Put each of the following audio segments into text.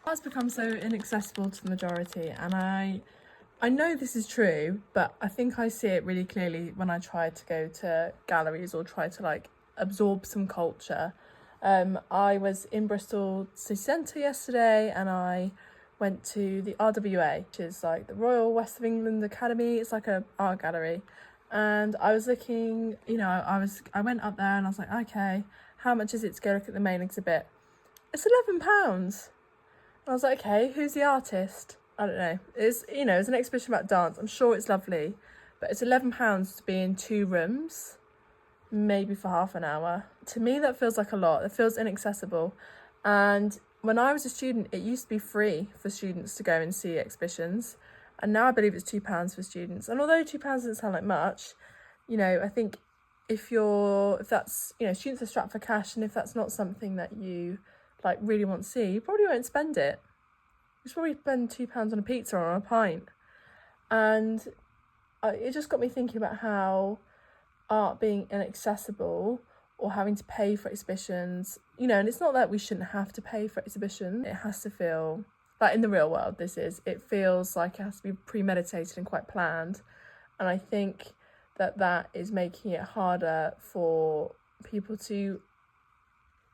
Art's become so inaccessible to the majority, and I know this is true, but I think I see it really clearly when I try to go to galleries or try to like absorb some culture. I was in Bristol City Centre yesterday, and I went to the RWA, which is like the Royal West of England Academy. It's like a art gallery, and I was looking. I went up there and I was like, okay, how much is it to go look at the main exhibit? It's £11. I was like, okay, who's the artist? I don't know. It's an exhibition about dance. I'm sure it's lovely, but it's £11 to be in 2 rooms, maybe for half an hour. To me, that feels like a lot. It feels inaccessible. And when I was a student, it used to be free for students to go and see exhibitions, and now I believe it's £2 for students. And although £2 doesn't sound like much, I think if that's students are strapped for cash, and if that's not something that you like really want to see, you probably won't spend it. You should probably spend £2 on a pizza or on a pint. And it just got me thinking about how art being inaccessible or having to pay for exhibitions, and it's not that we shouldn't have to pay for exhibition. It has to feel like, in the real world, it feels like it has to be premeditated and quite planned. And I think that is making it harder for people to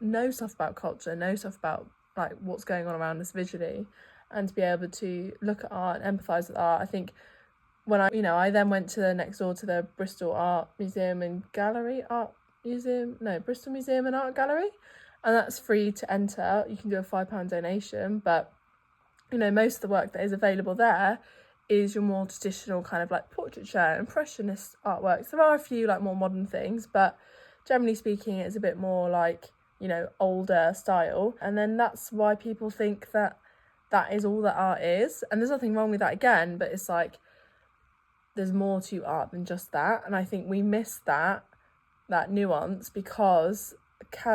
know stuff about culture, know stuff about like what's going on around us visually, and to be able to look at art and empathise with art. I think when I then went to next door to the Bristol Art Museum and Gallery, Bristol Museum and Art Gallery, and that's free to enter. You can do a £5 donation, but most of the work that is available there is your more traditional kind of like portraiture, impressionist artworks. There are a few like more modern things, but generally speaking, it's a bit more like older style. And then that's why people think that is all that art is, and there's nothing wrong with that again, but it's like there's more to art than just that. And I think we miss that nuance because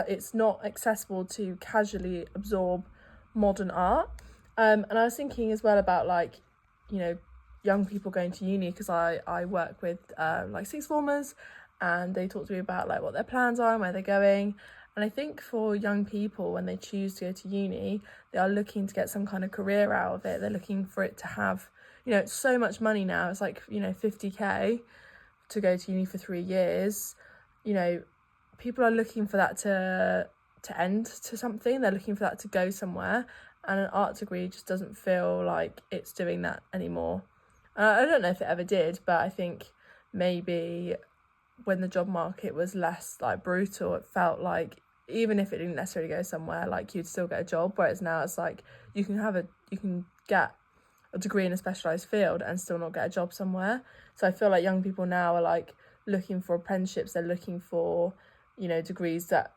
it's not accessible to casually absorb modern art. And I was thinking as well about like young people going to uni, because I work with like sixth formers, and they talk to me about like what their plans are and where they're going. And I think for young people, when they choose to go to uni, they are looking to get some kind of career out of it. They're looking for it to have, it's so much money now. It's like, 50k to go to uni for 3 years. People are looking for that to end to something. They're looking for that to go somewhere. And an art degree just doesn't feel like it's doing that anymore. I don't know if it ever did, but I think maybe when the job market was less like brutal, it felt like even if it didn't necessarily go somewhere, like you'd still get a job. Whereas now it's like you can get a degree in a specialised field and still not get a job somewhere. So I feel like young people now are like looking for apprenticeships. They're looking for degrees that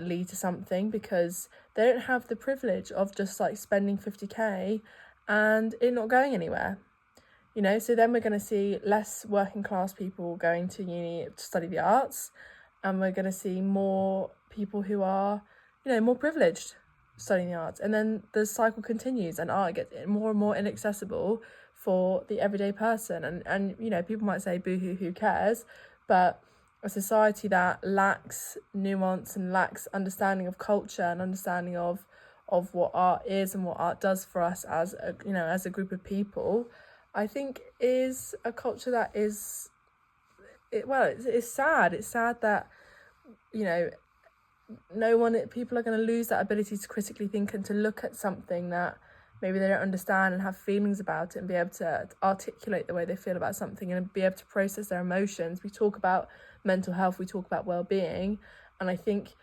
lead to something, because they don't have the privilege of just like spending 50k and it not going anywhere. So then we're going to see less working class people going to uni to study the arts, and we're going to see more people who are, more privileged studying the arts. And then the cycle continues and art gets more and more inaccessible for the everyday person. And people might say, boohoo, who cares? But a society that lacks nuance and lacks understanding of culture and understanding of what art is and what art does for us as a group of people, I think is a culture that is, it's sad. It's sad that, people are going to lose that ability to critically think and to look at something that maybe they don't understand and have feelings about it, and be able to articulate the way they feel about something and be able to process their emotions. We talk about mental health, we talk about well-being, and I think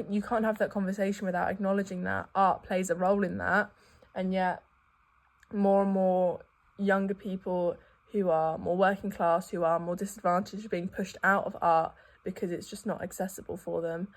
you can't have that conversation without acknowledging that art plays a role in that. And yet more and more younger people who are more working class, who are more disadvantaged, are being pushed out of art because it's just not accessible for them.